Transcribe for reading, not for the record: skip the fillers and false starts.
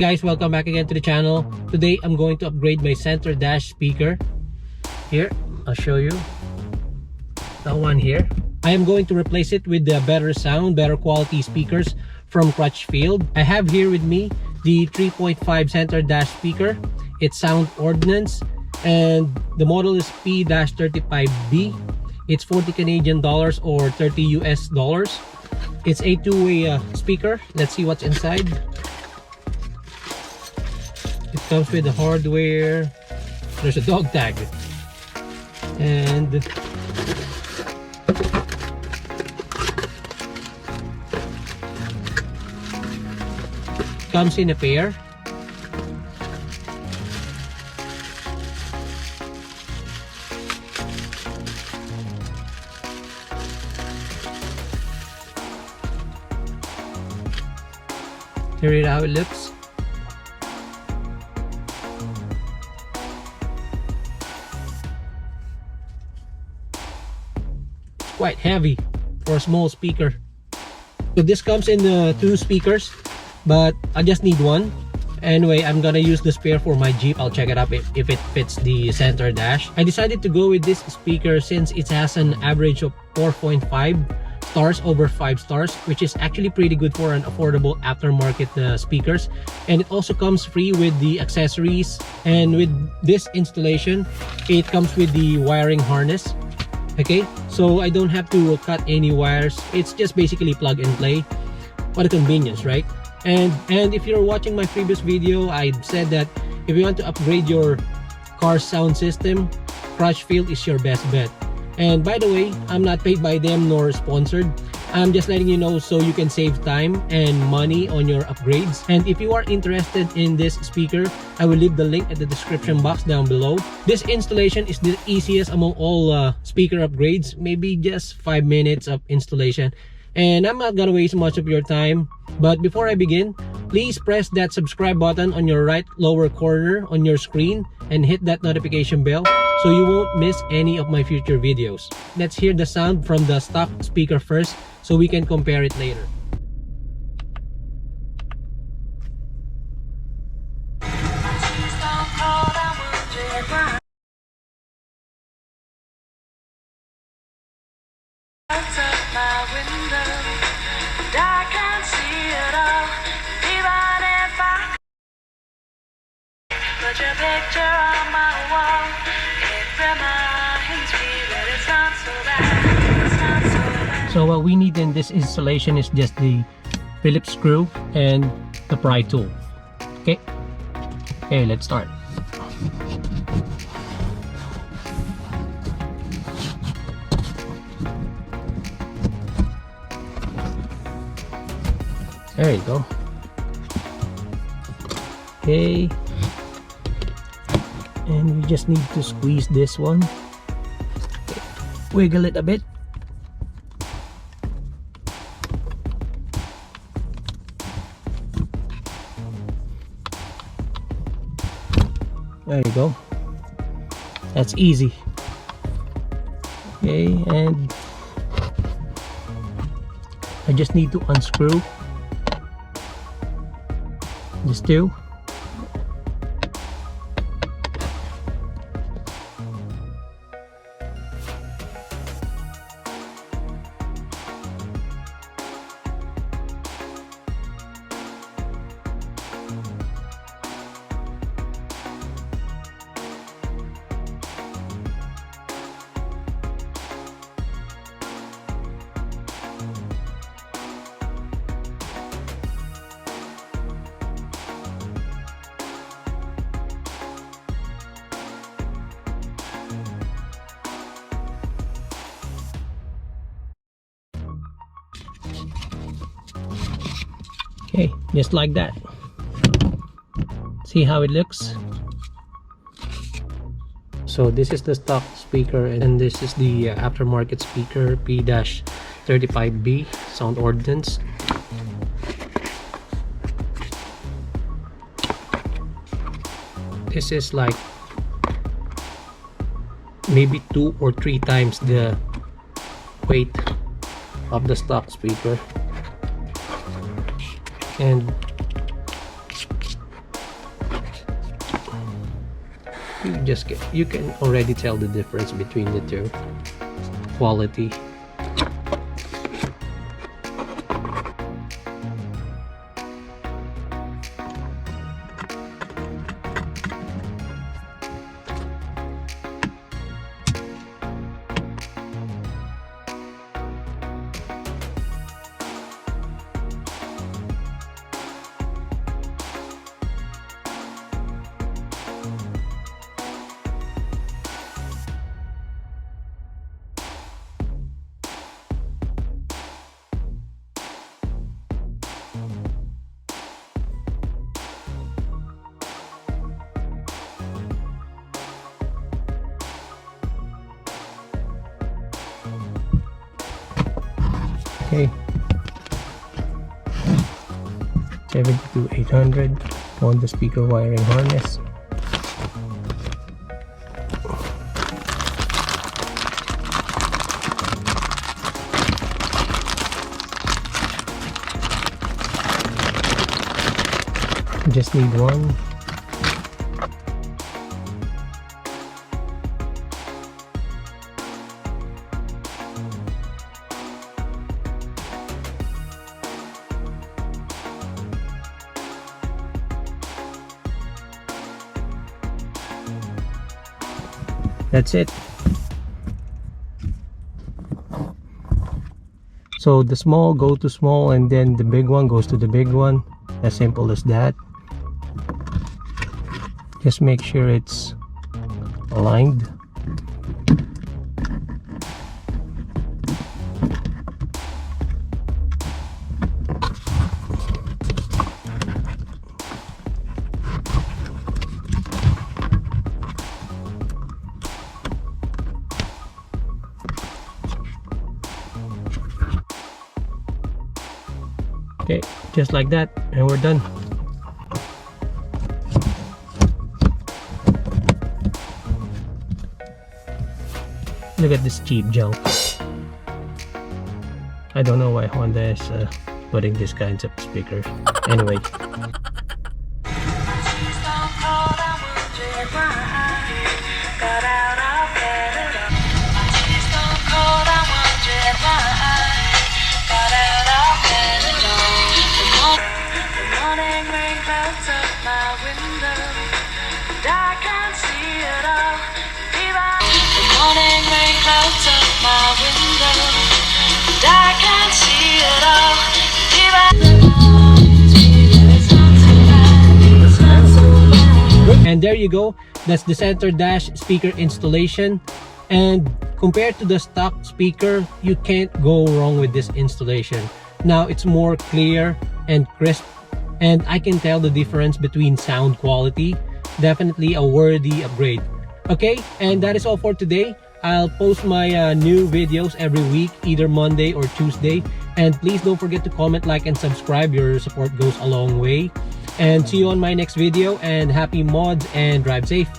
guys, welcome back again to the channel. Today I'm going to upgrade my center dash speaker. Here, I'll show you that one here. I am going to replace it with the better sound, better quality speakers from Crutchfield. I have here with me the 3.5 center dash speaker. It's Sound Ordnance and the model is P-35B. It's 40 Canadian dollars or 30 US dollars. It's a two-way speaker. Let's see what's inside. It comes with the hardware. There's a dog tag and comes in a pair. Here is how it looks. Quite heavy for a small speaker. So this comes in two speakers, but I just need one. Anyway, I'm gonna use the spare for my Jeep. I'll check it up if it fits the center dash. I decided to go with this speaker since it has an average of 4.5 stars over 5 stars, which is actually pretty good for an affordable aftermarket speakers. And it also comes free with the accessories, and with this installation it comes with the wiring harness. Okay, so I don't have to cut any wires. It's just basically plug and play. What a convenience, right? And if you're watching my previous video, I said that if you want to upgrade your car's sound system, Crutchfield is your best bet. And by the way, I'm not paid by them nor sponsored. I'm just letting you know so you can save time and money on your upgrades. And if you are interested in this speaker, I will leave the link at the description box down below. This installation is the easiest among all speaker upgrades. Maybe just 5 minutes of installation. And I'm not gonna waste much of your time. But before I begin, please press that subscribe button on your right lower corner on your screen and hit that notification bell so you won't miss any of my future videos. Let's hear the sound from the stock speaker first so we can compare it later. Your picture on my wall, it reminds me that it's not so bad, it's not so bad. So what we need in this installation is just the Phillips screw and the pry tool. Okay, let's start. There you go. Okay, and we just need to squeeze this one. Okay. Wiggle it a bit. There you go. That's easy. Okay, and I just need to unscrew these two. Okay, just like that. See how it looks? So this is the stock speaker and this is the aftermarket speaker P-35B Sound Ordnance. This is like maybe 2 or 3 times the weight of the stock speaker, and you can already tell the difference between the two quality. Okay, 72800 on the speaker wiring harness. Just need one. That's it. So the small go to small, and then the big one goes to the big one. As simple as that. Just make sure it's aligned. Okay, just like that, and we're done. Look at this cheap junk. I don't know why Honda is putting these kinds of speakers. Anyway. And there you go, that's the center dash speaker installation. And compared to the stock speaker, you can't go wrong with this installation. Now it's more clear and crisp, and I can tell the difference between sound quality. Definitely a worthy upgrade. Okay, and that is all for today. I'll post my new videos every week, either Monday or Tuesday. And please don't forget to comment, like, and subscribe. Your support goes a long way. And see you on my next video, and happy mods and drive safe.